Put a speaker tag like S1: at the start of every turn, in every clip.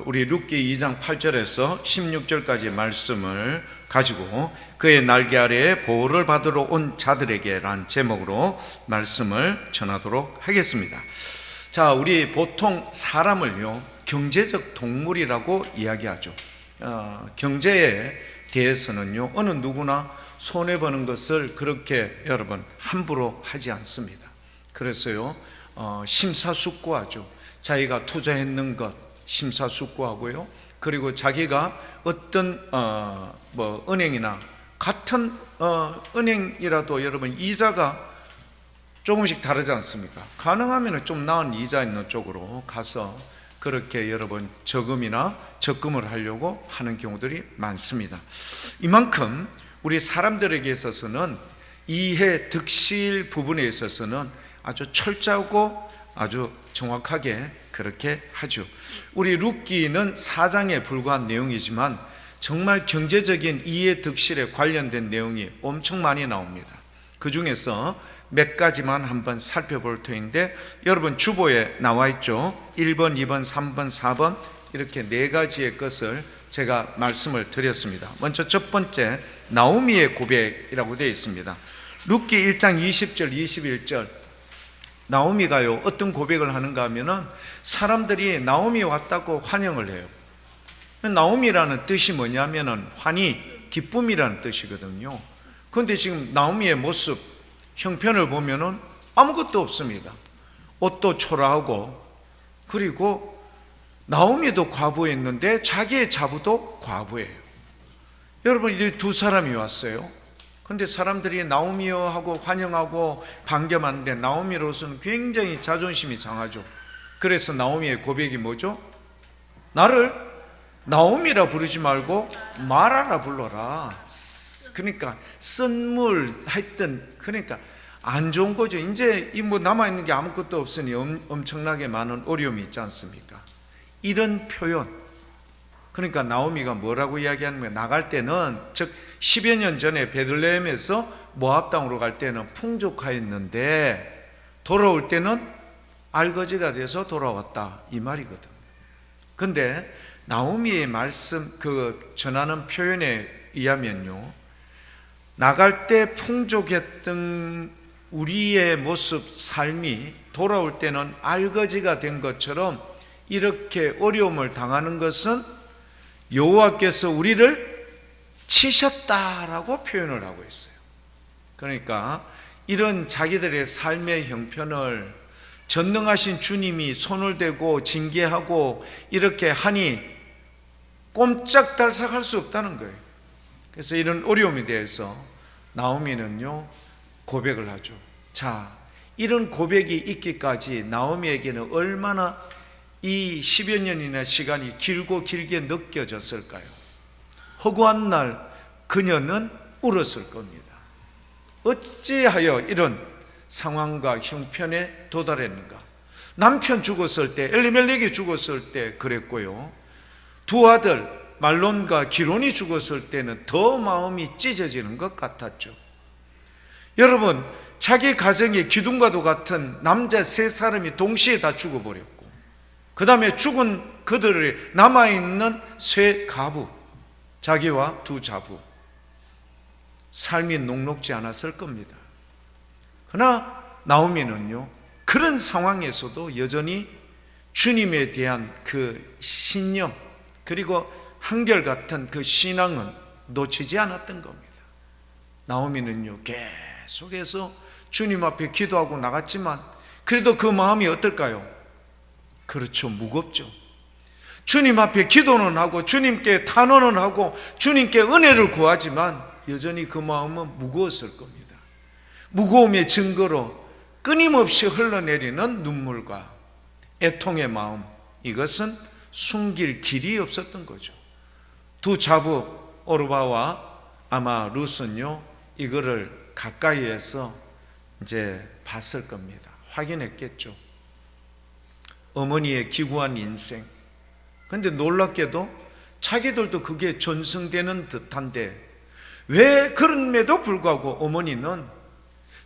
S1: 우리 룻기 2장 8절에서 16절까지 말씀을 가지고 그의 날개 아래에 보호를 받으러 온 자들에게란 제목으로 말씀을 전하도록 하겠습니다. 자, 우리 보통 사람을요 경제적 동물이라고 이야기하죠. 경제에 대해서는요 어느 누구나 손해보는 것을 그렇게 여러분 함부로 하지 않습니다. 그래서요 심사숙고하죠. 자기가 투자했는 것 심사숙고하고요. 그리고 자기가 어떤 은행이나 같은 은행이라도 여러분 이자가 조금씩 다르지 않습니까? 가능하면 좀 나은 이자 있는 쪽으로 가서 그렇게 여러분 저금이나 적금을 하려고 하는 경우들이 많습니다. 이만큼 우리 사람들에게 있어서는 이해 득실 부분에 있어서는 아주 철저하고 아주 정확하게 그렇게 하죠. 우리 룻기는 4장에 불과한 내용이지만 정말 경제적인 이해 득실에 관련된 내용이 엄청 많이 나옵니다. 그 중에서 몇 가지만 한번 살펴볼 터인데 여러분 주보에 나와 있죠. 1번, 2번, 3번, 4번 이렇게 네 가지의 것을 제가 말씀을 드렸습니다. 먼저 첫 번째 나오미의 고백이라고 되어 있습니다. 룻기 1장 20절 21절 나오미가요 어떤 고백을 하는가 하면은 사람들이 나오미 왔다고 환영을 해요. 나오미라는 뜻이 뭐냐면은 환희, 기쁨이라는 뜻이거든요. 그런데 지금 나오미의 모습, 형편을 보면은 아무것도 없습니다. 옷도 초라하고, 그리고 나오미도 과부였는데 자기의 자부도 과부예요. 여러분, 이 두 사람이 왔어요. 근데 사람들이 나오미여 하고 환영하고 반겨하는데 나오미로서는 굉장히 자존심이 상하죠. 그래서 나오미의 고백이 뭐죠? 나를 나오미라 부르지 말고 마라라 불러라. 그러니까 쓴물 하여튼 그러니까 안 좋은 거죠. 이제 남아있는 게 아무것도 없으니 엄청나게 많은 어려움이 있지 않습니까? 이런 표현. 그러니까 나오미가 뭐라고 이야기하는 거예요? 나갈 때는 즉 10여 년 전에 베들레헴에서 모압 땅으로 갈 때는 풍족하였는데 돌아올 때는 알거지가 돼서 돌아왔다 이 말이거든. 근데 나오미의 말씀 전하는 표현에 의하면요 나갈 때 풍족했던 우리의 모습 삶이 돌아올 때는 알거지가 된 것처럼 이렇게 어려움을 당하는 것은 여호와께서 우리를 치셨다라고 표현을 하고 있어요. 그러니까 이런 자기들의 삶의 형편을 전능하신 주님이 손을 대고 징계하고 이렇게 하니 꼼짝달싹할 수 없다는 거예요. 그래서 이런 어려움에 대해서 나오미는요 고백을 하죠. 자, 이런 고백이 있기까지 나오미에게는 얼마나 이 10여 년이나 시간이 길고 길게 느껴졌을까요? 허구한 날 그녀는 울었을 겁니다. 어찌하여 이런 상황과 형편에 도달했는가? 남편 죽었을 때, 엘리멜렉이 죽었을 때 그랬고요. 두 아들 말론과 기론이 죽었을 때는 더 마음이 찢어지는 것 같았죠. 여러분, 자기 가정의 기둥과도 같은 남자 세 사람이 동시에 다 죽어버렸고 그 다음에 죽은 그들의 남아있는 세 가부, 자기와 두 자부, 삶이 녹록지 않았을 겁니다. 그러나 나오미는요 그런 상황에서도 여전히 주님에 대한 그 신념 그리고 한결같은 그 신앙은 놓치지 않았던 겁니다. 나오미는요 계속해서 주님 앞에 기도하고 나갔지만 그래도 그 마음이 어떨까요? 그렇죠, 무겁죠. 주님 앞에 기도는 하고 주님께 탄원은 하고 주님께 은혜를 구하지만 여전히 그 마음은 무거웠을 겁니다. 무거움의 증거로 끊임없이 흘러내리는 눈물과 애통의 마음, 이것은 숨길 길이 없었던 거죠. 두 자부 오르바와 아마 룻은요 이거를 가까이에서 이제 봤을 겁니다. 확인했겠죠. 어머니의 기구한 인생. 근데 놀랍게도 자기들도 그게 전승되는 듯한데 왜 그럼에도 불구하고 어머니는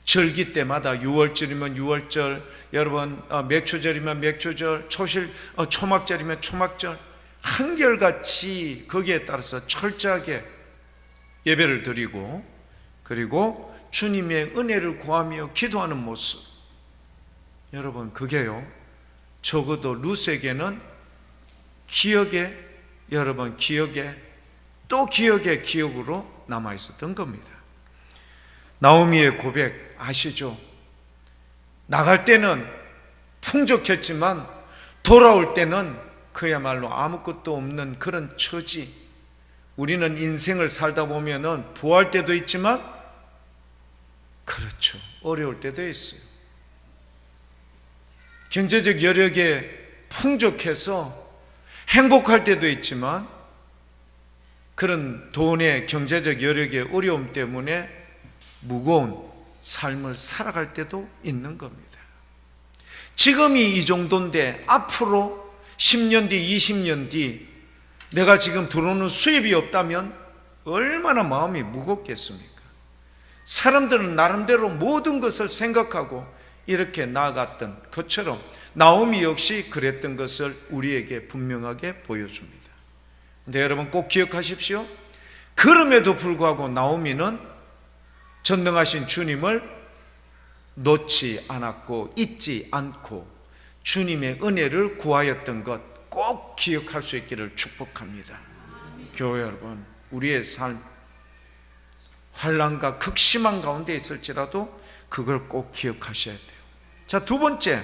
S1: 절기 때마다 유월절이면 유월절, 여러분 맥추절이면 맥추절, 초막절이면 초막절 한결같이 거기에 따라서 철저하게 예배를 드리고, 그리고 주님의 은혜를 구하며 기도하는 모습, 여러분 그게요 적어도 룻에게는 기억에, 여러분 기억에 또 기억의 기억으로 남아 있었던 겁니다. 나오미의 고백 아시죠? 나갈 때는 풍족했지만 돌아올 때는 그야말로 아무것도 없는 그런 처지. 우리는 인생을 살다 보면은 부할 때도 있지만, 그렇죠, 어려울 때도 있어요. 경제적 여력에 풍족해서 행복할 때도 있지만, 그런 돈의 경제적 여력의 어려움 때문에 무거운 삶을 살아갈 때도 있는 겁니다. 지금이 이 정도인데 앞으로 10년 뒤, 20년 뒤 내가 지금 들어오는 수입이 없다면 얼마나 마음이 무겁겠습니까? 사람들은 나름대로 모든 것을 생각하고 이렇게 나아갔던 것처럼 나오미 역시 그랬던 것을 우리에게 분명하게 보여줍니다. 근데 여러분 꼭 기억하십시오. 그럼에도 불구하고 나오미는 전능하신 주님을 놓지 않았고 잊지 않고 주님의 은혜를 구하였던 것 꼭 기억할 수 있기를 축복합니다. 교회 여러분, 우리의 삶 환난과 극심한 가운데 있을지라도 그걸 꼭 기억하셔야 돼요. 자, 두 번째,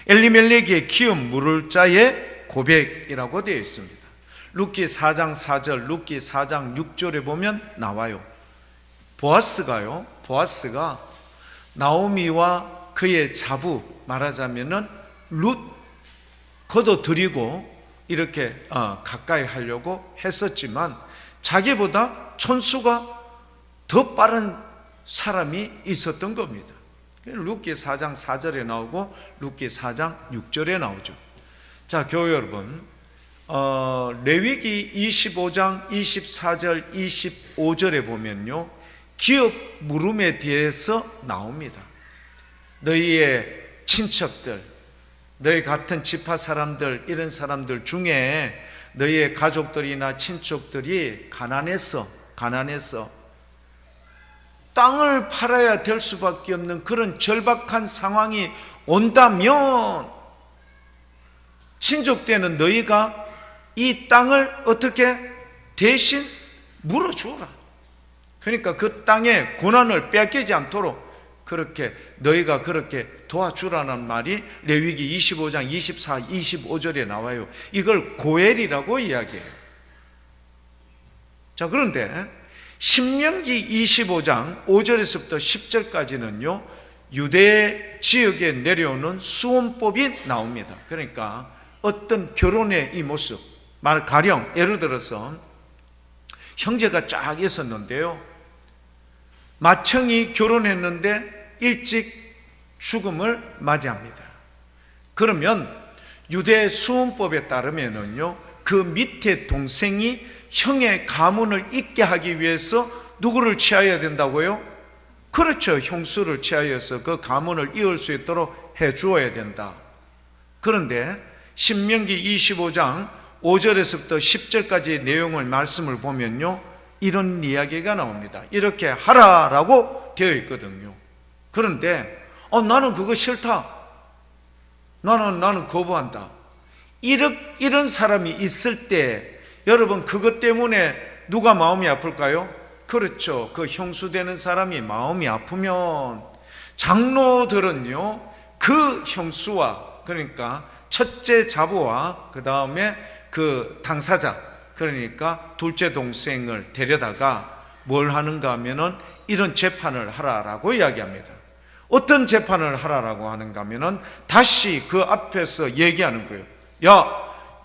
S1: 엘리멜렉의 기업 물을 자의 고백이라고 되어 있습니다. 룻기 4장 4절, 룻기 4장 6절에 보면 나와요. 보아스가 나오미와 그의 자부, 말하자면은 룻 거둬들이고 이렇게 가까이 하려고 했었지만 자기보다 촌수가 더 빠른 사람이 있었던 겁니다. 룻기 4장 4절에 나오고 룻기 4장 6절에 나오죠. 자, 교회 여러분, 레위기 25장 24절 25절에 보면요, 기업 물음에 대해서 나옵니다. 너희의 친척들, 너희 같은 지파 사람들, 이런 사람들 중에 너희의 가족들이나 친척들이 가난해서 땅을 팔아야 될 수밖에 없는 그런 절박한 상황이 온다면 친족되는 너희가 이 땅을 어떻게 대신 물어주어라. 그러니까 그 땅의 고난을 뺏기지 않도록 그렇게 너희가 그렇게 도와주라는 말이 레위기 25장 24, 25절에 나와요. 이걸 고엘이라고 이야기해요. 자, 그런데 신명기 25장 5절에서부터 10절까지는요 유대 지역에 내려오는 수원법이 나옵니다. 그러니까 어떤 결혼의 이 모습, 가령 예를 들어서 형제가 쫙 있었는데요, 맏형이 결혼했는데 일찍 죽음을 맞이합니다. 그러면 유대 수원법에 따르면은요, 그 밑에 동생이 형의 가문을 잇게 하기 위해서 누구를 취하여야 된다고요? 그렇죠, 형수를 취하여서 그 가문을 이을 수 있도록 해 주어야 된다. 그런데 신명기 25장 5절에서부터 10절까지의 내용을 말씀을 보면요, 이런 이야기가 나옵니다. 이렇게 하라라고 되어 있거든요. 그런데 나는 그거 싫다, 나는 거부한다, 이런 사람이 있을 때 여러분 그것 때문에 누가 마음이 아플까요? 그렇죠, 그 형수되는 사람이 마음이 아프면 장로들은요 그 형수와, 그러니까 첫째 자부와 그 다음에 그 당사자, 그러니까 둘째 동생을 데려다가 뭘 하는가 하면은 이런 재판을 하라라고 이야기합니다. 어떤 재판을 하라라고 하는가 하면은 다시 그 앞에서 얘기하는 거예요. 야,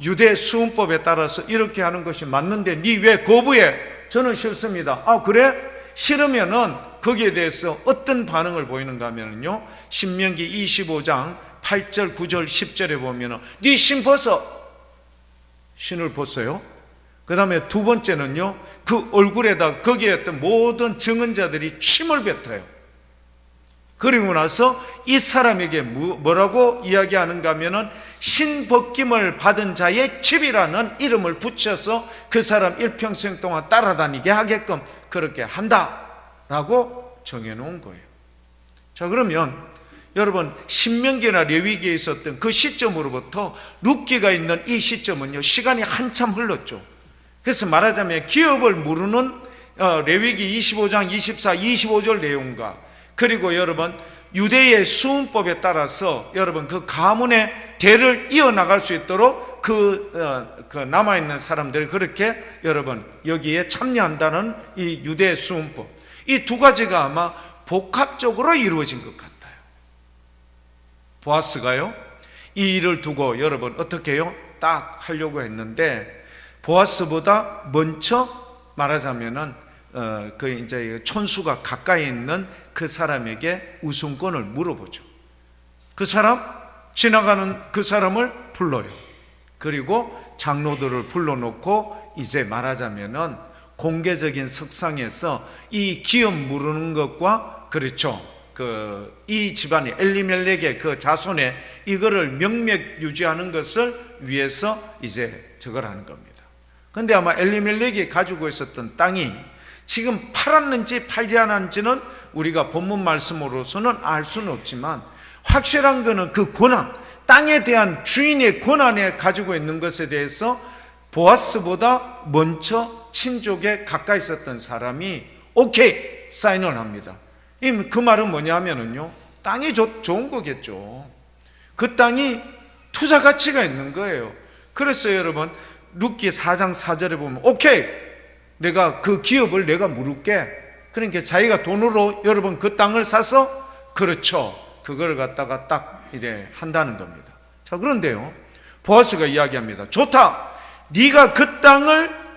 S1: 유대 수훈법에 따라서 이렇게 하는 것이 맞는데 니 왜 거부해? 저는 싫습니다. 아, 그래? 싫으면은 거기에 대해서 어떤 반응을 보이는가 하면은요, 신명기 25장 8절 9절 10절에 보면은 니 신 벗어, 신을 벗어요. 그 다음에 두 번째는요, 그 얼굴에다 거기에 있던 모든 증언자들이 침을 뱉어요. 그리고 나서 이 사람에게 뭐라고 이야기하는가 하면은 신벗김을 받은 자의 집이라는 이름을 붙여서 그 사람 일평생 동안 따라다니게 하게끔 그렇게 한다라고 정해놓은 거예요. 자, 그러면 여러분, 신명기나 레위기에 있었던 그 시점으로부터 룻기가 있는 이 시점은요, 시간이 한참 흘렀죠. 그래서 말하자면 기업을 모르는 레위기 25장 24, 25절 내용과, 그리고 여러분 유대의 수훈법에 따라서 여러분 그 가문의 대를 이어나갈 수 있도록 그 남아있는 사람들이 그렇게 여러분 여기에 참여한다는 이 유대 수훈법, 이 두 가지가 아마 복합적으로 이루어진 것 같아요. 보아스가요, 이 일을 두고 여러분 어떻게 해요? 딱 하려고 했는데, 보아스보다 먼저 말하자면은 그 이제 촌수가 가까이 있는 그 사람에게 우선권을 물어보죠. 그 사람, 지나가는 그 사람을 불러요. 그리고 장로들을 불러놓고 이제 말하자면은 공개적인 석상에서 이 기업 물으는 것과, 그렇죠, 이 집안이 엘리멜렉의 그 자손의 이거를 명맥 유지하는 것을 위해서 이제 저걸 하는 겁니다. 근데 아마 엘리멜렉이 가지고 있었던 땅이 지금 팔았는지 팔지 않았는지는 우리가 본문 말씀으로서는 알 수는 없지만, 확실한 것은 그 권한, 땅에 대한 주인의 권한에 가지고 있는 것에 대해서 보아스보다 먼저 친족에 가까이 있었던 사람이 오케이 사인을 합니다. 그 말은 뭐냐면은요, 땅이 좋은 거겠죠. 그 땅이 투자 가치가 있는 거예요. 그래서 여러분 룻기 4장 4절에 보면 오케이, 내가 그 기업을 내가 물을게. 그러니까 자기가 돈으로 여러분 그 땅을 사서, 그렇죠, 그걸 갖다가 딱 이래 한다는 겁니다. 자, 그런데요, 보아스가 이야기합니다. 좋다, 네가 그 땅을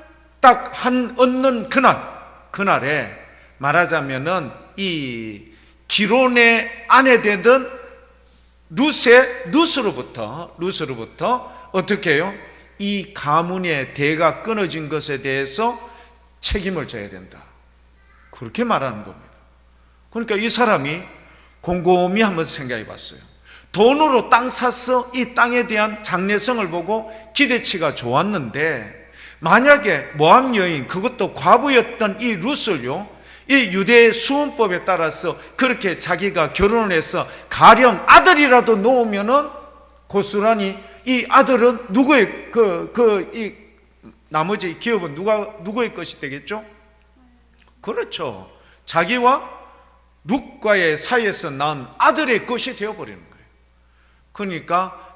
S1: 딱 얻는 그날에 말하자면은 이 기론의 아내 되던 룻으로부터 어떻게 해요? 이 가문의 대가 끊어진 것에 대해서 책임을 져야 된다, 그렇게 말하는 겁니다. 그러니까 이 사람이 곰곰이 한번 생각해 봤어요. 돈으로 땅 사서 이 땅에 대한 장래성을 보고 기대치가 좋았는데, 만약에 모압 여인, 그것도 과부였던 이 룻을요, 이 유대의 수훈법에 따라서 그렇게 자기가 결혼을 해서 가령 아들이라도 놓으면은 고스란히 이 아들은 누구의 이 나머지 기업은 누구의 것이 되겠죠? 그렇죠, 자기와 룻과의 사이에서 낳은 아들의 것이 되어버리는 거예요. 그러니까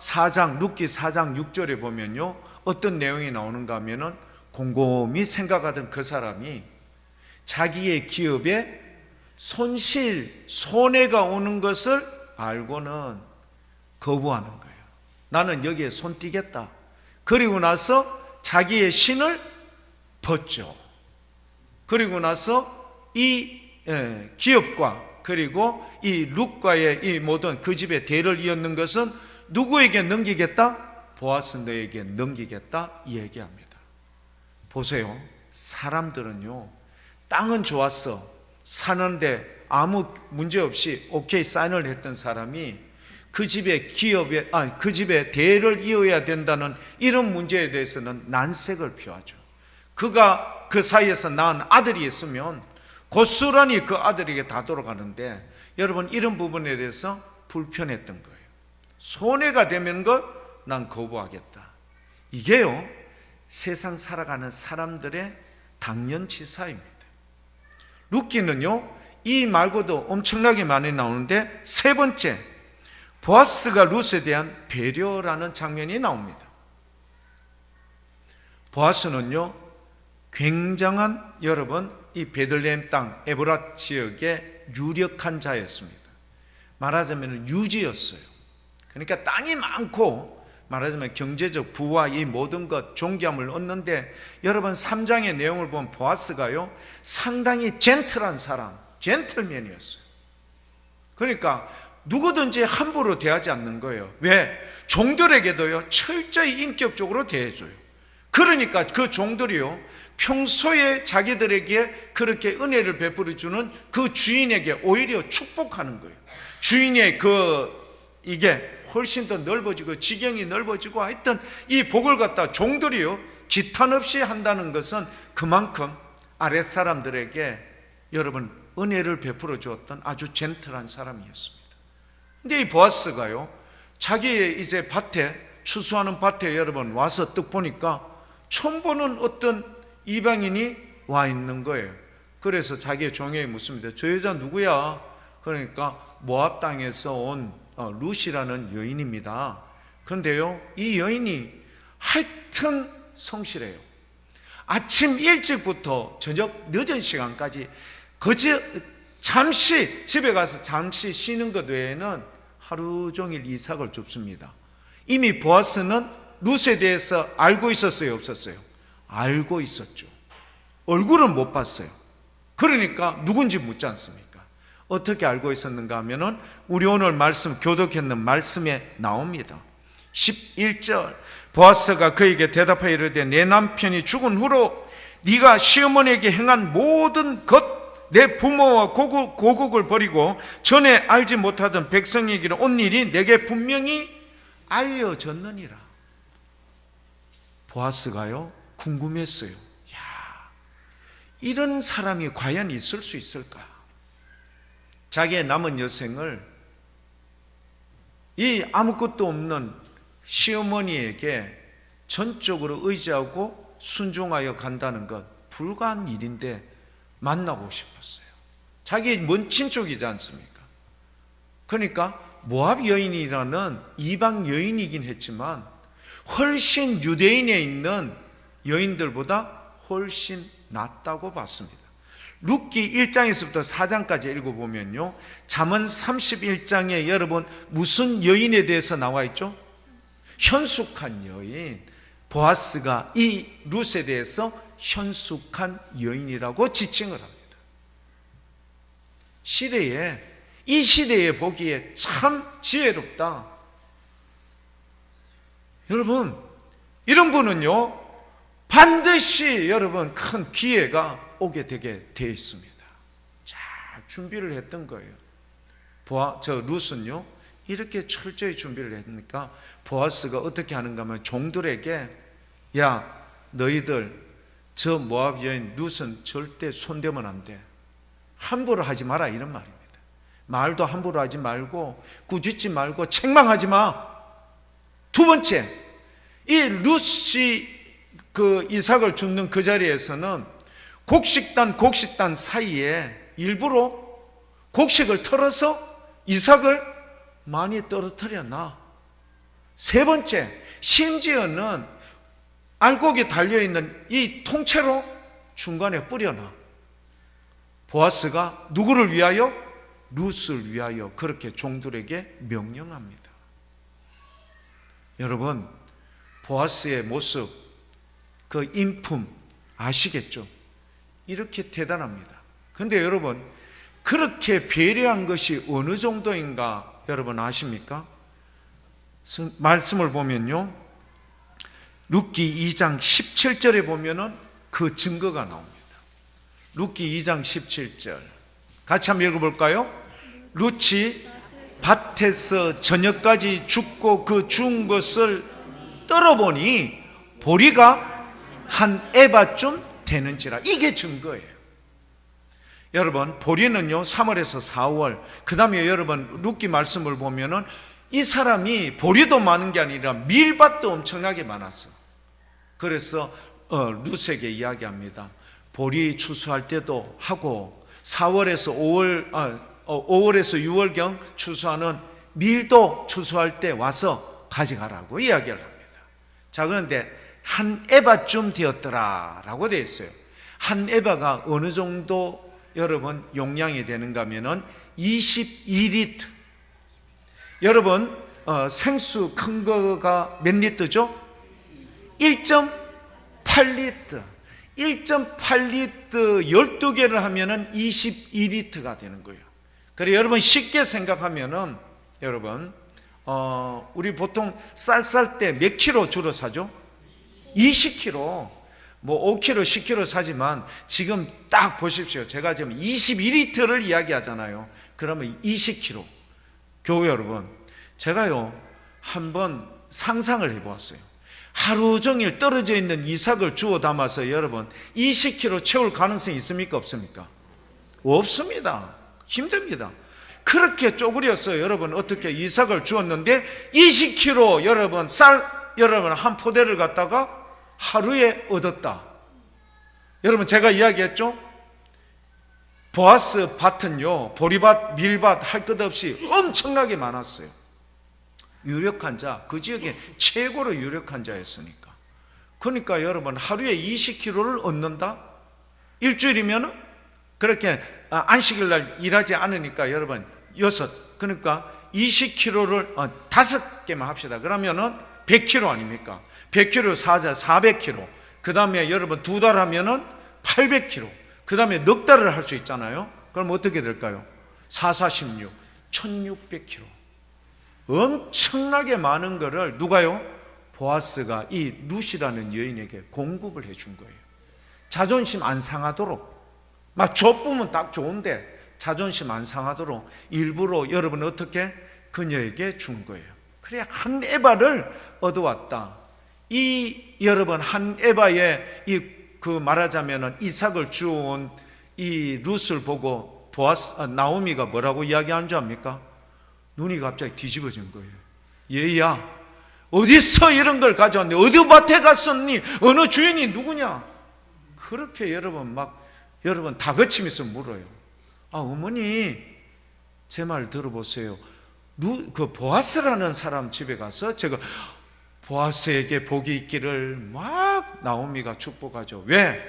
S1: 룻기 4장 6절에 보면요, 어떤 내용이 나오는가 하면은 곰곰이 생각하던 그 사람이 자기의 기업에 손해가 오는 것을 알고는 거부하는 거예요. 나는 여기에 손 띄겠다. 그리고 나서 자기의 신을 벗죠. 그리고 나서 이 기업과 그리고 이 룻과의 이 모든 그 집의 대를 이었는 것은 누구에게 넘기겠다? 보아스 너에게 넘기겠다, 이 얘기합니다. 보세요, 사람들은요, 땅은 좋았어, 사는데 아무 문제 없이 오케이 사인을 했던 사람이 그 집의 그 집의 대를 이어야 된다는 이런 문제에 대해서는 난색을 표하죠. 그가 그 사이에서 낳은 아들이 있으면 고스란히 그 아들에게 다 돌아가는데, 여러분 이런 부분에 대해서 불편했던 거예요. 손해가 되면 난 거부하겠다. 이게요, 세상 살아가는 사람들의 당연치사입니다. 룻기는요, 이 말고도 엄청나게 많이 나오는데, 세 번째, 보아스가 룻에 대한 배려라는 장면이 나옵니다. 보아스는요, 굉장한 여러분 이 베들레헴 땅 에브라 지역의 유력한 자였습니다. 말하자면 유지였어요. 그러니까 땅이 많고 말하자면 경제적 부와 이 모든 것 존귀함을 얻는데, 여러분 3장의 내용을 보면 보아스가요, 상당히 젠틀한 사람, 젠틀맨이었어요. 그러니까 누구든지 함부로 대하지 않는 거예요. 왜? 종들에게도요 철저히 인격적으로 대해줘요. 그러니까 그 종들이요, 평소에 자기들에게 그렇게 은혜를 베풀어 주는 그 주인에게 오히려 축복하는 거예요. 주인의 이게 훨씬 더 넓어지고 지경이 넓어지고 하여튼 이 복을 갖다 종들이요 기탄 없이 한다는 것은 그만큼 아랫사람들에게 여러분 은혜를 베풀어 주었던 아주 젠틀한 사람이었습니다. 근데 이 보아스가요, 자기의 이제 밭에, 추수하는 밭에 여러분 와서 딱 보니까 처음 보는 어떤 이방인이 와 있는 거예요. 그래서 자기의 종에게 묻습니다. 저 여자 누구야? 그러니까 모압 땅에서 온 룻이라는 여인입니다. 그런데요, 이 여인이 하여튼 성실해요. 아침 일찍부터 저녁 늦은 시간까지 잠시 집에 가서 잠시 쉬는 것 외에는 하루 종일 이삭을 줍습니다. 이미 보아스는 룻에 대해서 알고 있었어요, 없었어요? 알고 있었죠. 얼굴은 못 봤어요. 그러니까 누군지 묻지 않습니까? 어떻게 알고 있었는가 하면은 우리 오늘 말씀 교독했는 말씀에 나옵니다. 11절, 보아스가 그에게 대답하여 이르되 내 남편이 죽은 후로 네가 시어머니에게 행한 모든 것, 내 부모와 고국을 버리고 전에 알지 못하던 백성에게로 온 일이 내게 분명히 알려졌느니라. 보아스가요 궁금했어요. 야, 이런 사람이 과연 있을 수 있을까? 자기의 남은 여생을 이 아무것도 없는 시어머니에게 전적으로 의지하고 순종하여 간다는 것 불가한 일인데 만나고 싶었어요. 자기의 먼 친족이지 않습니까? 그러니까 모압 여인이라는 이방 여인이긴 했지만 훨씬 유대인에 있는 여인들보다 훨씬 낫다고 봤습니다. 룻기 1장에서부터 4장까지 읽어보면요, 잠언 31장에 여러분 무슨 여인에 대해서 나와 있죠? 현숙한 여인. 보아스가 이 룻에 대해서 현숙한 여인이라고 지칭을 합니다. 이 시대에 보기에 참 지혜롭다. 여러분, 이런 분은요 반드시 여러분 큰 기회가 오게 되게 되어 있습니다. 잘 준비를 했던 거예요. 룻은요 이렇게 철저히 준비를 했으니까 보아스가 어떻게 하는가 하면 종들에게, 야 너희들 저 모압 여인 룻은 절대 손대면 안 돼. 함부로 하지 마라, 이런 말입니다. 말도 함부로 하지 말고 꾸짖지 말고 책망하지 마. 두 번째, 이 룻이 이삭을 줍는 그 자리에서는 곡식단 사이에 일부러 곡식을 털어서 이삭을 많이 떨어뜨려 놔. 세 번째, 심지어는 알곡이 달려있는 이 통째로 중간에 뿌려놔. 보아스가 누구를 위하여? 룻을 위하여 그렇게 종들에게 명령합니다. 여러분, 보아스의 모습, 그 인품 아시겠죠? 이렇게 대단합니다. 그런데 여러분, 그렇게 배려한 것이 어느 정도인가 여러분 아십니까? 말씀을 보면요, 룻기 2장 17절에 보면은 그 증거가 나옵니다. 룻기 2장 17절 같이 한번 읽어볼까요? 룻이 밭에서 저녁까지 죽고 그 죽은 것을 떨어보니 보리가 한 에바쯤 되는지라. 이게 증거예요. 여러분, 보리는요 3월에서 4월, 그 다음에 여러분 룻기 말씀을 보면은 이 사람이 보리도 많은 게 아니라 밀밭도 엄청나게 많았어. 그래서 룻에게 이야기합니다. 보리 추수할 때도 하고 4월에서 5월에서 6월경 추수하는 밀도 추수할 때 와서 가져가라고 이야기를 합니다. 자, 그런데 한 에바쯤 되었더라 라고 되어 있어요. 한 에바가 어느 정도 여러분 용량이 되는가 하면은 22리터. 여러분 생수 큰 거가 몇 리터죠? 1.8리터. 1.8리터 12개를 하면은 22리터가 되는 거예요. 그래 여러분 쉽게 생각하면은 여러분 우리 보통 쌀 쌀 때 몇 킬로 주로 사죠? 20kg, 뭐 5kg, 10kg 사지만 지금 딱 보십시오. 제가 지금 22리터를 이야기하잖아요. 그러면 20kg. 교회 여러분, 제가요 한번 상상을 해보았어요. 하루 종일 떨어져 있는 이삭을 주워 담아서 여러분 20kg 채울 가능성이 있습니까? 없습니까? 없습니다. 힘듭니다. 그렇게 쪼그려서 여러분 어떻게 이삭을 주었는데 20kg 여러분 쌀 여러분 한 포대를 갖다가 하루에 얻었다. 여러분 제가 이야기했죠? 보아스 밭은요 보리밭, 밀밭 할 것 없이 엄청나게 많았어요. 유력한 자, 그 지역에 최고로 유력한 자였으니까. 그러니까 여러분 하루에 20kg를 얻는다? 일주일이면 그렇게 안식일 날 일하지 않으니까 여러분 6, 그러니까 20kg를 5개만 합시다. 그러면은 100kg 아닙니까? 100kg 사자 400kg. 그 다음에 여러분 2달 하면은 800kg. 그 다음에 넉 달을 할 수 있잖아요. 그럼 어떻게 될까요? 4, 4, 16, 1600kg. 엄청나게 많은 거를 누가요? 보아스가 이 룻이라는 여인에게 공급을 해준 거예요. 자존심 안 상하도록. 막 좁으면 딱 좋은데 자존심 안 상하도록 일부러 여러분 어떻게 그녀에게 준 거예요. 그래 한 에바를 얻어왔다. 이 여러분 한 에바의 이 그 말하자면은 이삭을 주워온 이 룻을 보고 나오미가 뭐라고 이야기하는 줄 압니까? 눈이 갑자기 뒤집어진 거예요. 얘야 어디서 이런 걸 가져왔니? 어디 밭에 갔었니? 어느 주인이 누구냐? 그렇게 여러분 막 여러분 다그치면서 물어요. 어머니 제 말 들어보세요. 그 보아스라는 사람 집에 가서 제가 보아스에게 복이 있기를 막 나오미가 축복하죠. 왜?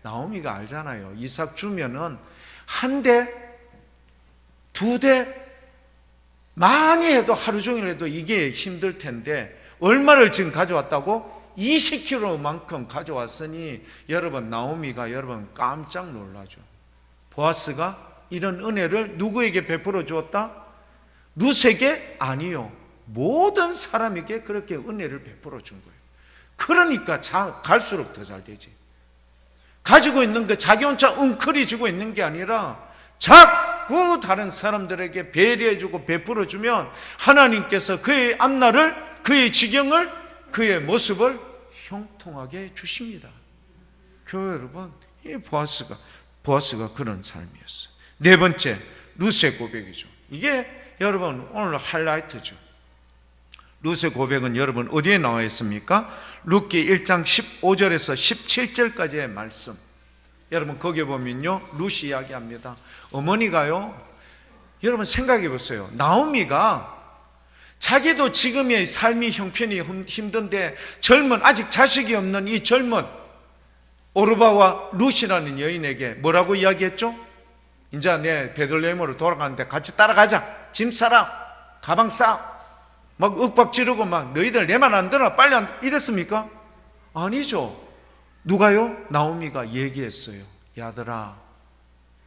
S1: 나오미가 알잖아요. 이삭 주면은 한 대, 2대 많이 해도 하루 종일 해도 이게 힘들 텐데 얼마를 지금 가져왔다고? 20kg만큼 가져왔으니 여러분 나오미가 여러분 깜짝 놀라죠. 보아스가 이런 은혜를 누구에게 베풀어 주었다? 룻에게? 아니요. 모든 사람에게 그렇게 은혜를 베풀어 준 거예요. 그러니까 갈수록 더 잘 되지. 가지고 있는 거 자기 혼자 웅크리지고 있는 게 아니라 자꾸 다른 사람들에게 배려해주고 베풀어주면 하나님께서 그의 앞날을, 그의 지경을, 그의 모습을 형통하게 해주십니다. 교회 여러분, 이 보아스가 그런 삶이었어요. 네 번째, 룻의 고백이죠. 이게 여러분 오늘 하이라이트죠. 룻의 고백은 여러분 어디에 나와 있습니까? 룻기 1장 15절에서 17절까지의 말씀. 여러분 거기에 보면요 룻이 이야기합니다. 어머니가요 여러분 생각해 보세요. 나오미가 자기도 지금의 삶이 형편이 힘든데 아직 자식이 없는 이 젊은 오르바와 룻이라는 여인에게 뭐라고 이야기했죠? 이제 내 베들레헴으로 돌아가는데 같이 따라가자. 짐 싸라. 가방 싸. 막 윽박 지르고 막 너희들 내 말 안 들어 빨리 이랬습니까? 아니죠. 누가요? 나오미가 얘기했어요. 야들아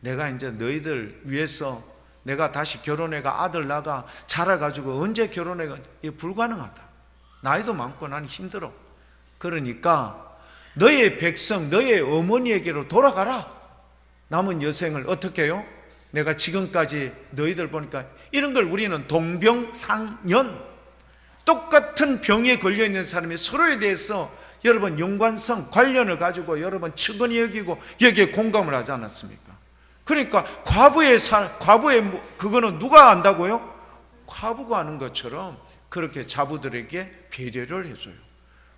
S1: 내가 이제 너희들 위해서 내가 다시 결혼해가 아들 낳아 자라가지고 언제 결혼해가 이게 불가능하다. 나이도 많고 나는 힘들어. 그러니까 너의 백성 너의 어머니에게로 돌아가라. 남은 여생을 어떻게 해요? 내가 지금까지 너희들 보니까 이런 걸 우리는 동병상련, 똑같은 병에 걸려있는 사람이 서로에 대해서 여러분 연관성, 관련을 가지고 여러분 측은히 여기고 여기에 공감을 하지 않았습니까? 그러니까 과부의 그거는 누가 안다고요? 과부가 아는 것처럼 그렇게 자부들에게 배려를 해줘요.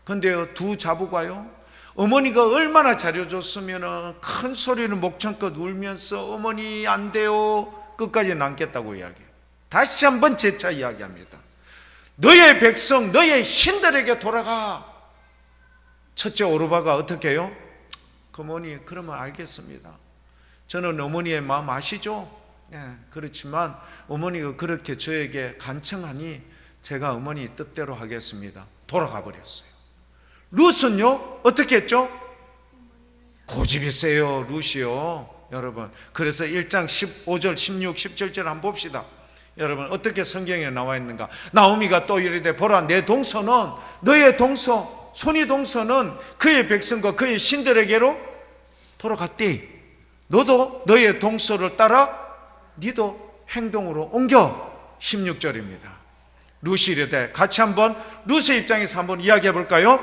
S1: 근데요 두 자부가요 어머니가 얼마나 잘해줬으면 큰 소리를 목청껏 울면서 어머니 안 돼요 끝까지 남겠다고 이야기해요. 다시 한번 재차 이야기합니다. 너의 백성 너의 신들에게 돌아가. 첫째 오르바가 어떻게 해요? 어머니 그러면 알겠습니다. 저는 어머니의 마음 아시죠? 그렇지만 어머니가 그렇게 저에게 간청하니 제가 어머니 뜻대로 하겠습니다. 돌아가 버렸어요. 룻은요 어떻게 했죠? 고집이 세요. 룻이요 여러분. 그래서 1장 15절 16, 17절 한번 봅시다. 여러분 어떻게 성경에 나와 있는가? 나오미가 또 이르되 보라 내 동서는 너의 동서 손이 동서는 그의 백성과 그의 신들에게로 돌아갔대. 너도 너의 동서를 따라 니도 행동으로 옮겨. 16절입니다. 룻이 이르되, 같이 한번 룻의 입장에서 한번 이야기해 볼까요?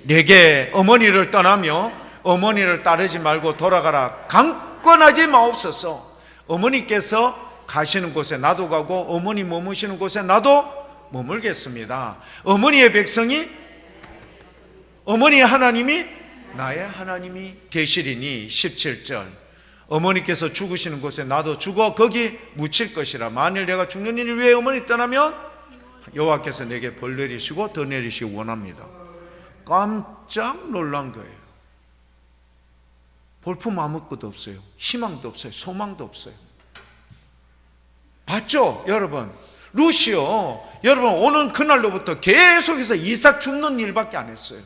S1: 내게 어머니를 떠나며 어머니를 따르지 말고 돌아가라. 강권하지 마옵소서. 어머니께서 가시는 곳에 나도 가고 어머니 머무시는 곳에 나도 머물겠습니다. 어머니의 백성이, 어머니의 하나님이 나의 하나님이 되시리니. 17절, 어머니께서 죽으시는 곳에 나도 죽어 거기 묻힐 것이라. 만일 내가 죽는 일을 위해 어머니 떠나면 여호와께서 내게 벌 내리시고 더 내리시기 원합니다. 깜짝 놀란 거예요. 볼품 아무것도 없어요. 희망도 없어요. 소망도 없어요. 봤죠 여러분? 룻이요, 여러분 오는 그날로부터 계속해서 이삭 죽는 일밖에 안 했어요.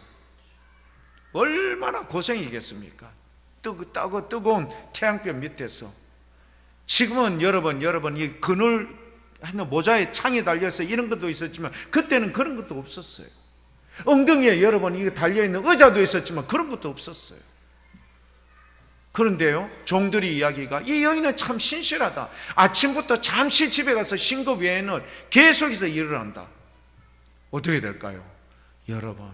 S1: 얼마나 고생이겠습니까? 뜨거운 태양볕 밑에서. 지금은 여러분 이 그늘 하는 모자에 창이 달려서 이런 것도 있었지만 그때는 그런 것도 없었어요. 엉덩이에 여러분 이거 달려있는 의자도 있었지만 그런 것도 없었어요. 그런데요, 종들이 이야기가, 이 여인은 참 신실하다. 아침부터 잠시 집에 가서 쉰 것 외에는 계속해서 일을 한다. 어떻게 될까요? 여러분,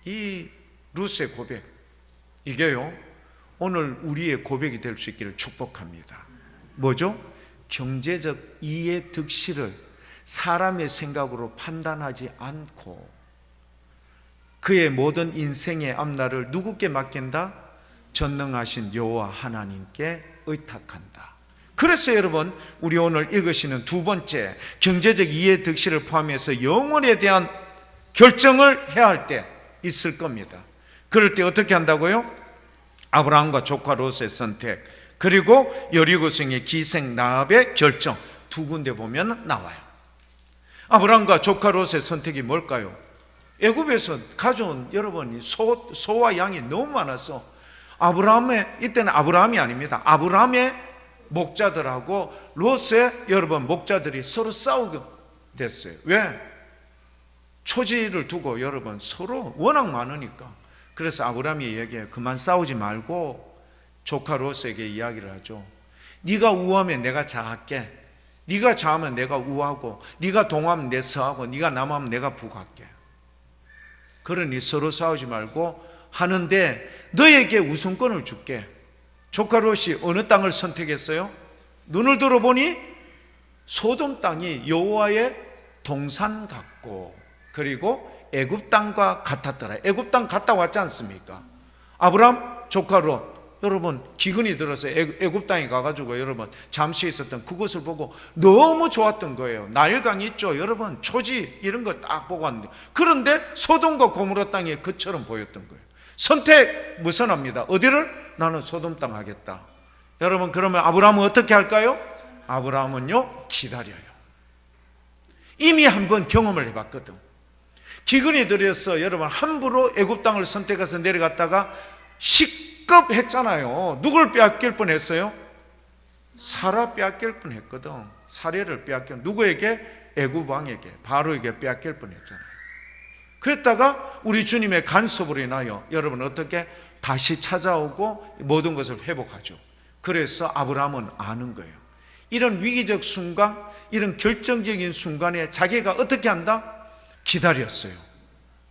S1: 이 룻의 고백, 이게요 오늘 우리의 고백이 될 수 있기를 축복합니다. 뭐죠? 경제적 이해 득실을 사람의 생각으로 판단하지 않고 그의 모든 인생의 앞날을 누구께 맡긴다? 전능하신 여호와 하나님께 의탁한다. 그래서 여러분, 우리 오늘 읽으시는 두 번째 경제적 이해 득실을 포함해서 영혼에 대한 결정을 해야 할 때 있을 겁니다. 그럴 때 어떻게 한다고요? 아브라함과 조카 롯의 선택, 그리고 여리고성의 기생 라합의 결정, 두 군데 보면 나와요. 아브라함과 조카 롯의 선택이 뭘까요? 애굽에서 가져온 여러분 소와 양이 너무 많아서 이때는 아브라함이 아닙니다. 아브라함의 목자들하고 롯의 여러분 목자들이 서로 싸우게 됐어요. 왜? 초지를 두고 여러분 서로 워낙 많으니까. 그래서 아브라함이 얘기해요. 그만 싸우지 말고 조카 롯에게 이야기를 하죠. 네가 우하면 내가 좌할게. 네가 좌하면 내가 우하고, 네가 동하면 내가 서하고, 네가 남하면 내가 북할게. 그러니 서로 싸우지 말고 하는데 너에게 우선권을 줄게. 조카 롯이 어느 땅을 선택했어요? 눈을 들어보니 소돔 땅이 여호와의 동산 같고, 그리고 애굽 땅과 같았더라. 애굽 땅 갔다 왔지 않습니까? 아브라함, 조카 롯, 여러분 기근이 들어서 애굽 땅에 가가지고 여러분 잠시 있었던 그곳을 보고 너무 좋았던 거예요. 나일강 있죠 여러분, 초지 이런 거 딱 보고 왔는데, 그런데 소돔과 고모라 땅이 그처럼 보였던 거예요. 선택 무선합니다. 어디를? 나는 소돔 땅 하겠다. 여러분, 그러면 아브라함은 어떻게 할까요? 아브라함은요 기다려요. 이미 한번 경험을 해봤거든. 기근이 들어서 여러분 함부로 애굽 땅을 선택해서 내려갔다가 식겁했잖아요. 누굴 빼앗길 뻔했어요? 사라 빼앗길 뻔했거든. 사례를 빼앗겨. 누구에게? 애굽 왕에게, 바로에게 빼앗길 뻔했잖아요. 그랬다가 우리 주님의 간섭으로 인하여 여러분 어떻게 다시 찾아오고 모든 것을 회복하죠. 그래서 아브라함은 아는 거예요. 이런 위기적 순간, 이런 결정적인 순간에 자기가 어떻게 한다? 기다렸어요.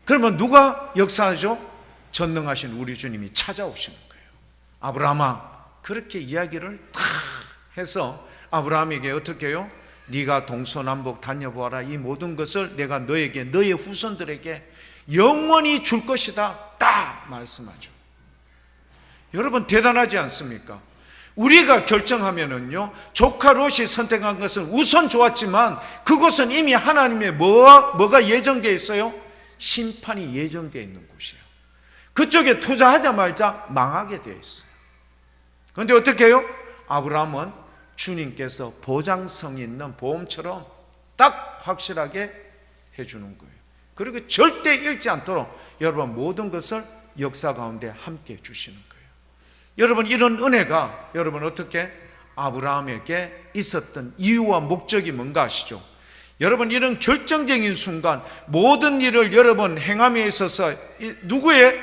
S1: 그러면 누가 역사하죠? 전능하신 우리 주님이 찾아오시는 거예요. 아브라함아, 그렇게 이야기를 다 해서 아브라함에게 어떻게 해요? 네가 동서남북 다녀보아라. 이 모든 것을 내가 너에게, 너의 후손들에게 영원히 줄 것이다. 딱 말씀하죠. 여러분 대단하지 않습니까? 우리가 결정하면은요, 조카 롯이 선택한 것은 우선 좋았지만 그것은 이미 하나님의 뭐가 예정되어 있어요? 심판이 예정되어 있는 곳이에요. 그쪽에 투자하자마자 망하게 되어 있어요. 그런데 어떻게 해요? 아브라함은 주님께서 보장성 있는 보험처럼 딱 확실하게 해주는 거예요. 그리고 절대 잃지 않도록 여러분 모든 것을 역사 가운데 함께 해주시는 거예요. 여러분 이런 은혜가 여러분 어떻게 아브라함에게 있었던 이유와 목적이 뭔가 아시죠? 여러분, 이런 결정적인 순간 모든 일을 여러분 행함에 있어서 누구의?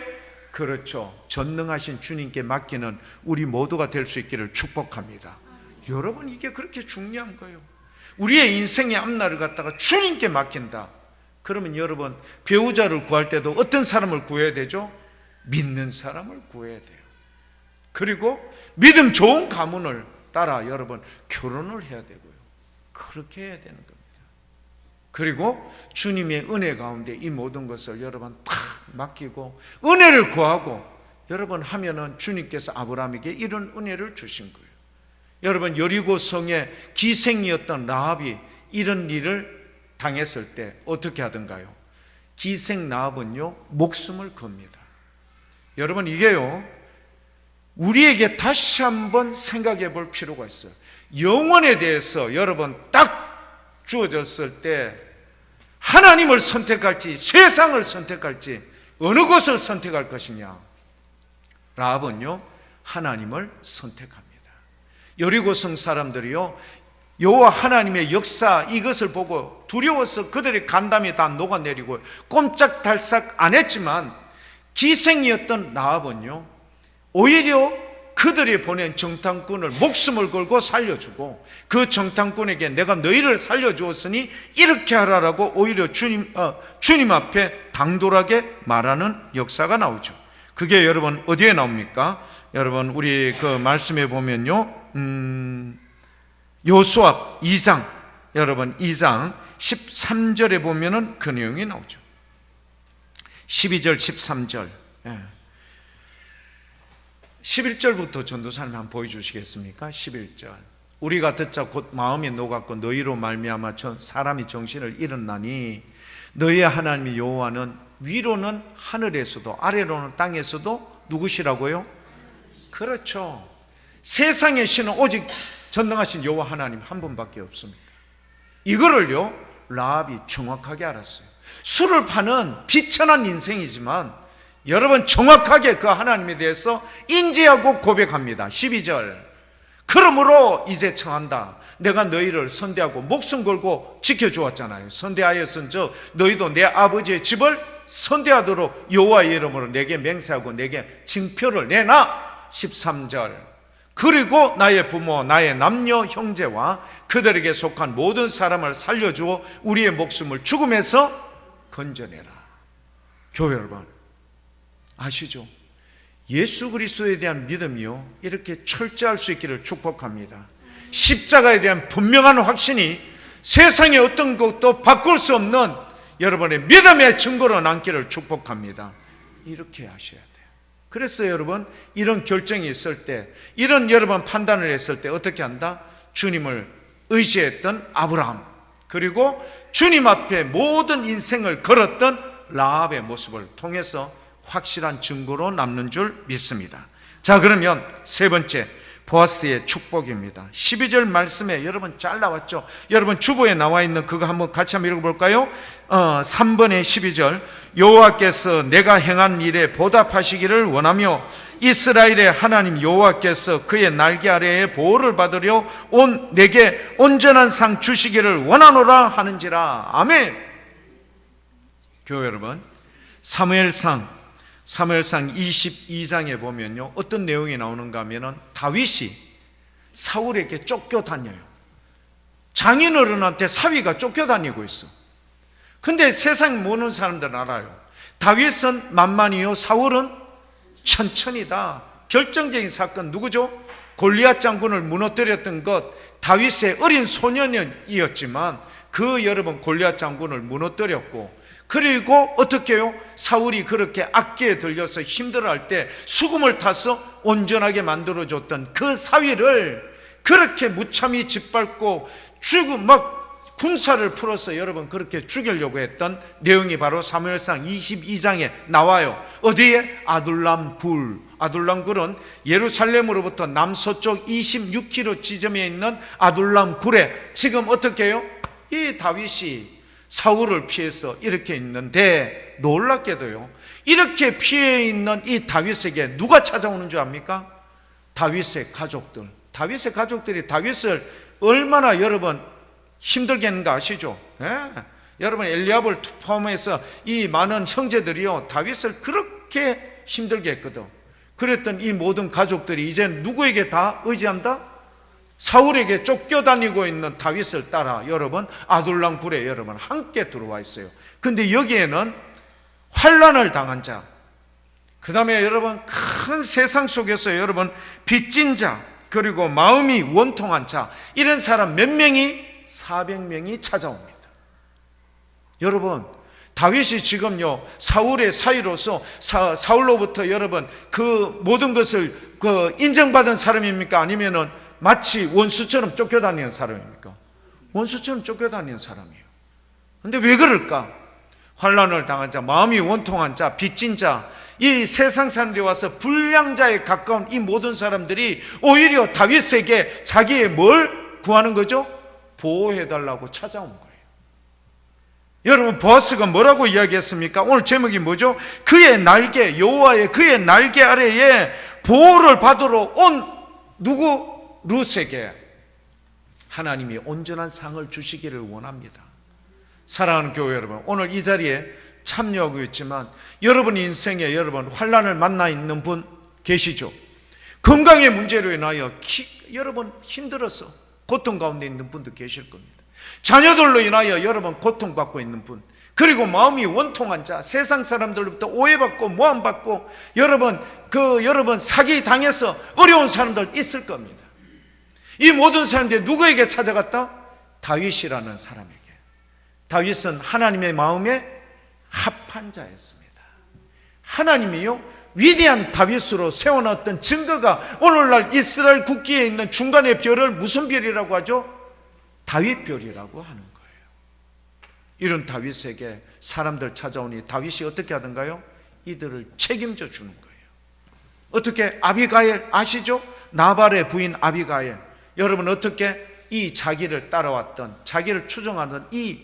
S1: 그렇죠, 전능하신 주님께 맡기는 우리 모두가 될 수 있기를 축복합니다. 여러분, 이게 그렇게 중요한 거예요. 우리의 인생의 앞날을 갖다가 주님께 맡긴다. 그러면 여러분, 배우자를 구할 때도 어떤 사람을 구해야 되죠? 믿는 사람을 구해야 돼요. 그리고 믿음 좋은 가문을 따라 여러분 결혼을 해야 되고요. 그렇게 해야 되는 겁니다. 그리고 주님의 은혜 가운데 이 모든 것을 여러분 다 맡기고 은혜를 구하고 여러분 하면은 주님께서 아브라함에게 이런 은혜를 주신 거예요. 여러분, 여리고성의 기생이었던 라합이 이런 일을 당했을 때 어떻게 하던가요? 기생 라합은요, 목숨을 겁니다. 여러분, 이게요, 우리에게 다시 한번 생각해 볼 필요가 있어요. 영혼에 대해서 여러분 딱 주어졌을 때 하나님을 선택할지 세상을 선택할지 어느 것을 선택할 것이냐? 라합은요, 하나님을 선택합니다. 여리고성 사람들이요, 여호와 하나님의 역사 이것을 보고 두려워서 그들의 간담이 다 녹아내리고 꼼짝달싹 안 했지만 기생이었던 라합은요, 오히려 그들이 보낸 정탐꾼을 목숨을 걸고 살려주고 그 정탐꾼에게 내가 너희를 살려주었으니 이렇게 하라라고 오히려 주님 앞에 당돌하게 말하는 역사가 나오죠. 그게 여러분 어디에 나옵니까? 여러분, 우리 그 말씀에 보면요, 여호수아 2장, 여러분 2장 13절에 보면은 그 내용이 나오죠. 12절 13절 11절부터 전도사님 한번 보여주시겠습니까? 11절. 우리가 듣자 곧 마음이 녹았고 너희로 말미암아 사람이 정신을 잃었나니 너희의 하나님 여호와는 위로는 하늘에서도 아래로는 땅에서도 누구시라고요? 그렇죠, 세상의 신은 오직 전능하신 여호와 하나님 한 분밖에 없습니다. 이거를요, 라합이 정확하게 알았어요. 술을 파는 비천한 인생이지만 여러분 정확하게 그 하나님에 대해서 인지하고 고백합니다. 12절. 그러므로 이제 청한다. 내가 너희를 선대하고 목숨 걸고 지켜주었잖아요. 선대하였은 저 너희도 내 아버지의 집을 선대하도록 여호와의 이름으로 내게 맹세하고 내게 징표를 내놔. 13절. 그리고 나의 부모 나의 남녀 형제와 그들에게 속한 모든 사람을 살려주어 우리의 목숨을 죽음에서 건져내라. 교회 여러분 아시죠? 예수 그리스도에 대한 믿음이요, 이렇게 철저할 수 있기를 축복합니다. 십자가에 대한 분명한 확신이 세상의 어떤 것도 바꿀 수 없는 여러분의 믿음의 증거로 남기를 축복합니다. 이렇게 하셔야 돼요. 그래서 여러분, 이런 결정이 있을 때, 이런 여러분 판단을 했을 때 어떻게 한다? 주님을 의지했던 아브라함, 그리고 주님 앞에 모든 인생을 걸었던 라합의 모습을 통해서 확실한 증거로 남는 줄 믿습니다. 자, 그러면 세 번째, 보아스의 축복입니다. 12절 말씀에 여러분 잘 나왔죠? 여러분 주보에 나와 있는 그거 한번 같이 한번 읽어볼까요? 3번의 12절. 여호와께서 내가 행한 일에 보답하시기를 원하며 이스라엘의 하나님 여호와께서 그의 날개 아래에 보호를 받으려 내게 온전한 상 주시기를 원하노라 하는지라. 아멘. 교회 여러분, 사무엘상 22장에 보면요, 어떤 내용이 나오는가 하면은 다윗이 사울에게 쫓겨다녀요. 장인어른한테 사위가 쫓겨다니고 있어. 근데 세상 모르는 사람들은 알아요. 다윗은 만만이요, 사울은 천천히다. 결정적인 사건 누구죠? 골리앗 장군을 무너뜨렸던 것, 다윗의 어린 소년이었지만 그 여러분 골리앗 장군을 무너뜨렸고, 그리고 어떻게 해요? 사울이 그렇게 악기에 들려서 힘들어할 때 수금을 타서 온전하게 만들어줬던 그 사위를 그렇게 무참히 짓밟고 막 군사를 풀어서 여러분 그렇게 죽이려고 했던 내용이 바로 사무엘상 22장에 나와요. 어디에? 아둘람 굴. 아둘람 굴은 예루살렘으로부터 남서쪽 26km 지점에 있는 아둘람 굴에 지금 어떻게 해요? 이 다윗이 사울을 피해서 이렇게 있는데, 놀랍게도요, 이렇게 피해 있는 이 다윗에게 누가 찾아오는 줄 압니까? 다윗의 가족들. 다윗의 가족들이 다윗을 얼마나 여러분 힘들게 했는가 아시죠? 예. 여러분 엘리압을 포함해서 이 많은 형제들이요 다윗을 그렇게 힘들게 했거든. 그랬던 이 모든 가족들이 이제 누구에게 다 의지한다? 사울에게 쫓겨다니고 있는 다윗을 따라 여러분 아둘람 굴에 여러분 함께 들어와 있어요. 근데 여기에는 환난을 당한 자, 그 다음에 여러분 큰 세상 속에서 여러분 빚진 자, 그리고 마음이 원통한 자, 이런 사람 몇 명이? 400명이 찾아옵니다. 여러분 다윗이 지금요 사울의 사이로서 사울로부터 여러분 그 모든 것을 인정받은 사람입니까? 아니면은 마치 원수처럼 쫓겨다니는 사람입니까? 원수처럼 쫓겨다니는 사람이에요. 근데 왜 그럴까? 환난을 당한 자, 마음이 원통한 자, 빚진 자, 이 세상 사람들이 와서 불량자에 가까운 이 모든 사람들이 오히려 다윗에게 자기의 뭘 구하는 거죠? 보호해달라고 찾아온 거예요. 여러분 보아스가 뭐라고 이야기했습니까? 오늘 제목이 뭐죠? 그의 날개, 여호와의 그의 날개 아래에 보호를 받으러 온 누구? 룻에게 하나님이 온전한 상을 주시기를 원합니다. 사랑하는 교회 여러분, 오늘 이 자리에 참여하고 있지만 여러분 인생에 여러분 환난을 만나 있는 분 계시죠? 건강의 문제로 인하여 여러분 힘들어서 고통 가운데 있는 분도 계실 겁니다. 자녀들로 인하여 여러분 고통받고 있는 분, 그리고 마음이 원통한 자, 세상 사람들로부터 오해받고 모함받고 여러분 사기 당해서 어려운 사람들 있을 겁니다. 이 모든 사람들이 누구에게 찾아갔다? 다윗이라는 사람에게. 다윗은 하나님의 마음에 합한 자였습니다. 하나님이요 위대한 다윗으로 세워놨던 증거가 오늘날 이스라엘 국기에 있는 중간의 별을 무슨 별이라고 하죠? 다윗별이라고 하는 거예요. 이런 다윗에게 사람들 찾아오니 다윗이 어떻게 하던가요? 이들을 책임져 주는 거예요. 어떻게? 아비가일 아시죠? 나발의 부인 아비가일. 여러분 어떻게 이 자기를 따라왔던, 자기를 추종하던 이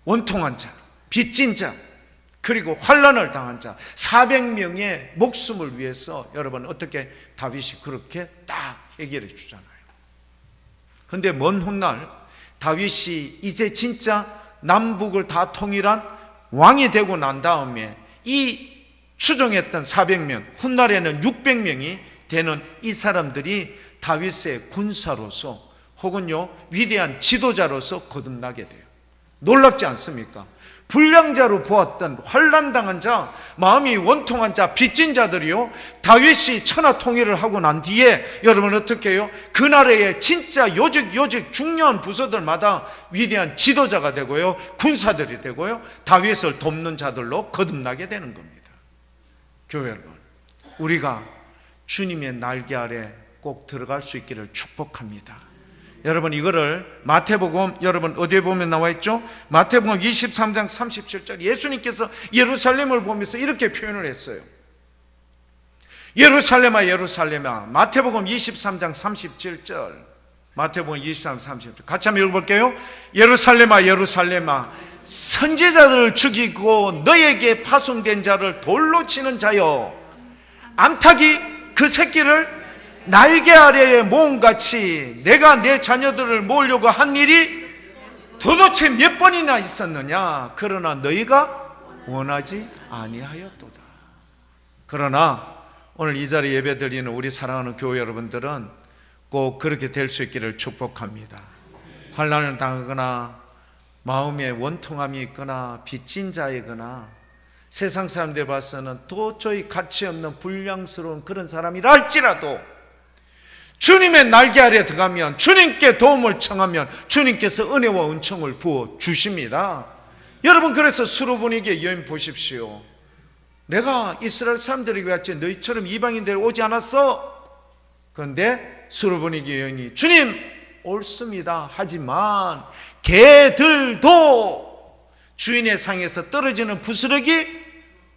S1: 원통한 자, 빚진 자, 그리고 환난을 당한 자 400명의 목숨을 위해서 여러분 어떻게 다윗이 그렇게 딱 해결해 주잖아요. 근데 먼 훗날 다윗이 이제 진짜 남북을 다 통일한 왕이 되고 난 다음에 이 추종했던 400명, 훗날에는 600명이 되는 이 사람들이 다윗의 군사로서 혹은요 위대한 지도자로서 거듭나게 돼요. 놀랍지 않습니까? 불량자로 보았던 환난당한 자, 마음이 원통한 자, 빚진 자들이요 다윗이 천하 통일을 하고 난 뒤에 여러분 어떻게 해요? 그 나라의 진짜 요직 중요한 부서들마다 위대한 지도자가 되고요 군사들이 되고요 다윗을 돕는 자들로 거듭나게 되는 겁니다. 교회 여러분, 우리가 주님의 날개 아래 꼭 들어갈 수 있기를 축복합니다. 여러분 이거를 마태복음 여러분 어디에 보면 나와 있죠? 마태복음 23장 37절 예수님께서 예루살렘을 보면서 이렇게 표현을 했어요. 예루살렘아 예루살렘아, 마태복음 23장 37절, 마태복음 23장 37절 같이 한번 읽어볼게요. 예루살렘아 예루살렘아, 선지자들을 죽이고 너에게 파송된 자를 돌로 치는 자여, 암탉이 그 새끼를 날개 아래에 모음같이 내가 내 자녀들을 모으려고 한 일이 도대체 몇 번이나 있었느냐? 그러나 너희가 원하지 아니하였도다. 그러나 오늘 이 자리에 예배드리는 우리 사랑하는 교회 여러분들은 꼭 그렇게 될 수 있기를 축복합니다. 환난을 당하거나 마음에 원통함이 있거나 빚진 자이거나 세상 사람들 봐서는 도저히 가치 없는 불량스러운 그런 사람이라 할지라도 주님의 날개 아래 들어가면, 주님께 도움을 청하면 주님께서 은혜와 은총을 부어 주십니다. 여러분 그래서 수르보니게 여인 보십시오. 내가 이스라엘 사람들에게 왔지 너희처럼 이방인들 오지 않았어. 그런데 수르보니게 여인이 주님 옳습니다. 하지만 개들도 주인의 상에서 떨어지는 부스러기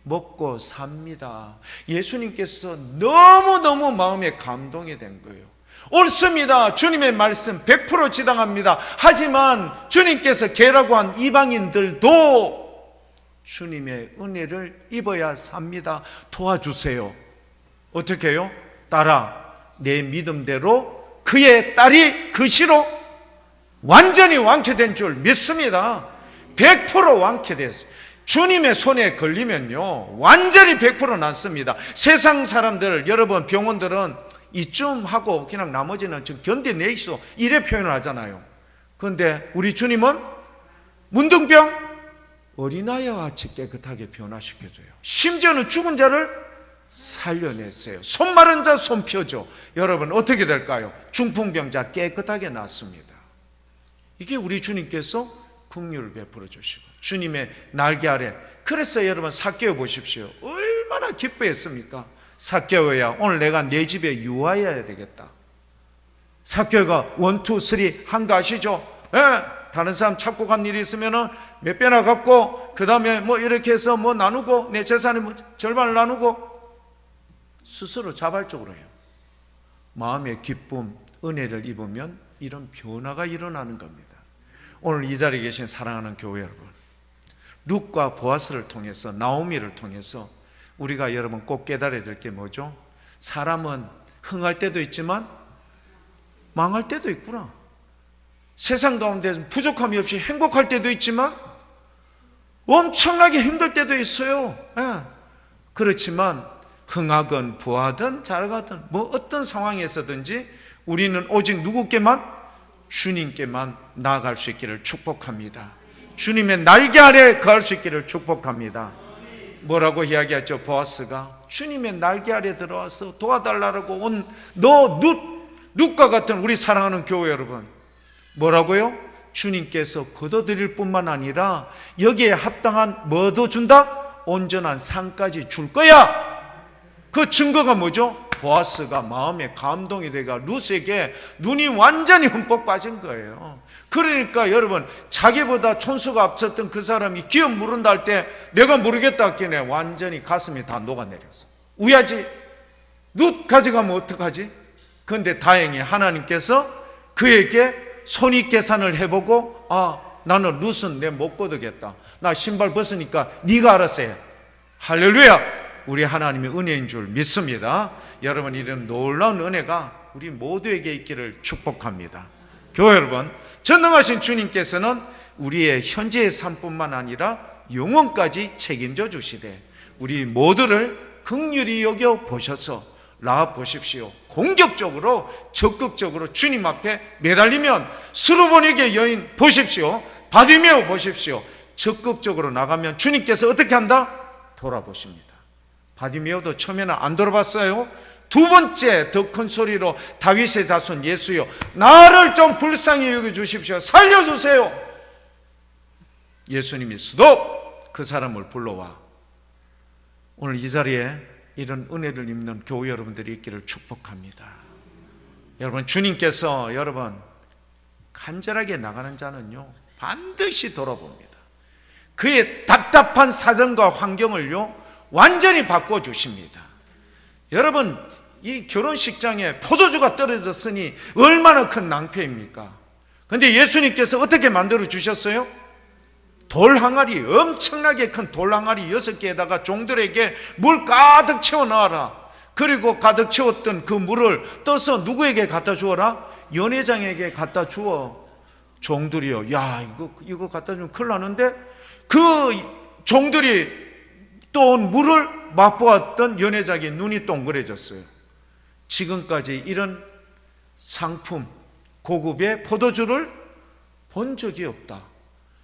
S1: 먹고 삽니다. 예수님께서 너무너무 마음에 감동이 된 거예요. 옳습니다. 주님의 말씀 100% 지당합니다. 하지만 주님께서 개라고 한 이방인들도 주님의 은혜를 입어야 삽니다. 도와주세요. 어떻게 해요? 딸아, 내 믿음대로 그의 딸이 그 시로 완전히 완쾌된 줄 믿습니다. 100% 완쾌됐어요. 주님의 손에 걸리면요 완전히 100% 낫습니다. 세상 사람들, 여러분 병원들은 이쯤 하고 그냥 나머지는 좀 견뎌내 있어 이래 표현을 하잖아요. 그런데 우리 주님은 문둥병 어린아이와 같이 깨끗하게 변화시켜줘요. 심지어는 죽은 자를 살려냈어요. 손 마른 자 손 펴줘. 여러분 어떻게 될까요? 중풍병자 깨끗하게 낫습니다. 이게 우리 주님께서 긍휼을 베풀어 주시고 주님의 날개 아래. 그래서 여러분 삭개오 보십시오. 얼마나 기뻐했습니까? 삭개오야 오늘 내가 내 집에 유하여야 되겠다. 삭개오가 1, 2, 3 한 거 아시죠? 다른 사람 찾고 간 일이 있으면은 몇 배나 갚고 그 다음에 뭐 이렇게 해서 뭐 나누고 내 재산의 뭐 절반을 나누고 스스로 자발적으로 해요. 마음의 기쁨, 은혜를 입으면 이런 변화가 일어나는 겁니다. 오늘 이 자리에 계신 사랑하는 교회 여러분, 룻과 보아스를 통해서 나오미를 통해서 우리가 여러분 꼭 깨달아야 될 게 뭐죠? 사람은 흥할 때도 있지만 망할 때도 있구나. 세상 가운데 부족함이 없이 행복할 때도 있지만 엄청나게 힘들 때도 있어요. 그렇지만 흥하건 부하든 잘하든 뭐 어떤 상황에서든지 우리는 오직 누구께만? 주님께만 나아갈 수 있기를 축복합니다. 주님의 날개 아래 거할 수 있기를 축복합니다. 뭐라고 이야기했죠? 보아스가 주님의 날개 아래 들어와서 도와달라고 온 너 룻과 같은 우리 사랑하는 교회 여러분, 뭐라고요? 주님께서 거둬드릴 뿐만 아니라 여기에 합당한 뭐도 준다? 온전한 상까지 줄 거야. 그 증거가 뭐죠? 보아스가 마음에 감동이 돼가 룻에게 눈이 완전히 흠뻑 빠진 거예요. 그러니까 여러분 자기보다 촌수가 앞섰던 그 사람이 기업 물은다 할 때 내가 모르겠다 했기에 완전히 가슴이 다 녹아내렸어. 우야지 룻 가져가면 어떡하지? 그런데 다행히 하나님께서 그에게 손익계산을 해보고 나는 룻은 내 못 거두겠다. 나 신발 벗으니까 네가 알아서 해. 할렐루야. 우리 하나님의 은혜인 줄 믿습니다. 여러분 이런 놀라운 은혜가 우리 모두에게 있기를 축복합니다. 교회 여러분, 전능하신 주님께서는 우리의 현재의 삶뿐만 아니라 영원까지 책임져 주시되 우리 모두를 긍휼히 여겨 보셔서 나와 보십시오. 공격적으로 적극적으로 주님 앞에 매달리면 수르보니게 여인 보십시오. 바디메오 보십시오. 적극적으로 나가면 주님께서 어떻게 한다? 돌아보십니다. 바디메오도 처음에는 안 돌아봤어요. 두 번째 더 큰 소리로 다윗의 자손 예수여 나를 좀 불쌍히 여겨주십시오. 살려주세요. 예수님이 스톱! 그 사람을 불러와. 오늘 이 자리에 이런 은혜를 입는 교회 여러분들이 있기를 축복합니다. 여러분 주님께서 여러분 간절하게 나가는 자는요 반드시 돌아봅니다. 그의 답답한 사정과 환경을요 완전히 바꿔주십니다. 여러분 이 결혼식장에 포도주가 떨어졌으니 얼마나 큰 낭패입니까? 그런데 예수님께서 어떻게 만들어 주셨어요? 돌 항아리, 엄청나게 큰 돌 항아리 6개에다가 종들에게 물 가득 채워 넣어라. 그리고 가득 채웠던 그 물을 떠서 누구에게 갖다 주어라? 연회장에게 갖다 주어. 종들이요, 야 이거 갖다 주면 큰일 나는데, 그 종들이 떠온 물을 맛보았던 연회장의 눈이 동그래졌어요. 지금까지 이런 상품, 고급의 포도주를 본 적이 없다.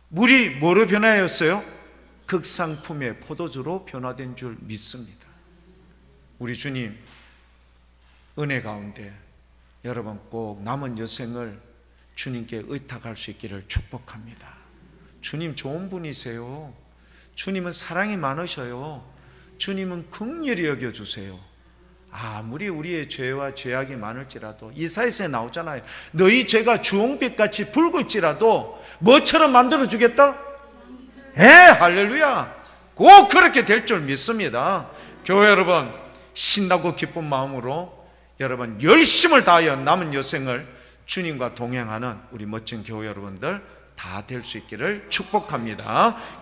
S1: 물이 뭐로 변화하였어요? 극상품의 포도주로 변화된 줄 믿습니다. 우리 주님 은혜 가운데 여러분 꼭 남은 여생을 주님께 의탁할 수 있기를 축복합니다. 주님 좋은 분이세요. 주님은 사랑이 많으셔요. 주님은 긍휼히 여겨주세요. 아무리 우리의 죄와 죄악이 많을지라도, 이사야서에 나오잖아요. 너희 죄가 주홍빛같이 붉을지라도 뭐처럼 만들어주겠다? 할렐루야. 꼭 그렇게 될 줄 믿습니다. 교회 여러분, 신나고 기쁜 마음으로 여러분 열심을 다하여 남은 여생을 주님과 동행하는 우리 멋진 교회 여러분들 다 될 수 있기를 축복합니다.